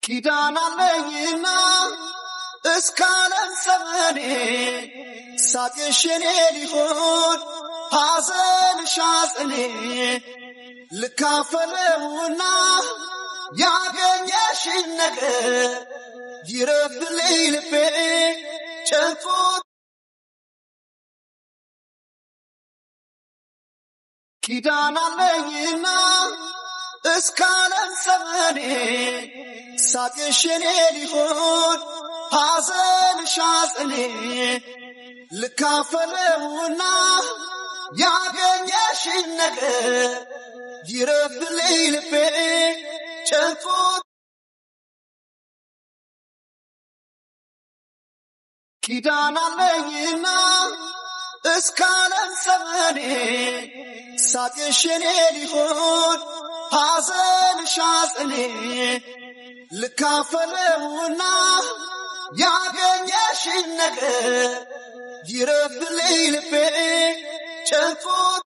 ኪዳናለኝና እስካለም ዘመኔ ሳቅሽኔ ሊሆን ሐዘን ሻጽኔ ልካፈለውና ያገኘሽን ነገር ይረፍልኝ ልቤ ጨንቆት ኪዳናለኝና እስካለም ዘመኔ ሳቅሽኔ ሊሆን ሐዘን ሻጽኔ ልካፈለውና ያገኘሽን ነገር ይረፍልኝ ልቤ ጨንቆት ኪዳናለኝና እስካለም ዘመኔ ሳቅሽኔ ሊሆን ሐዘን ሻጽኔ ልካፈለውና ያገኘሽን ነገር ይረፍልኝ ልቤ ጨንቆት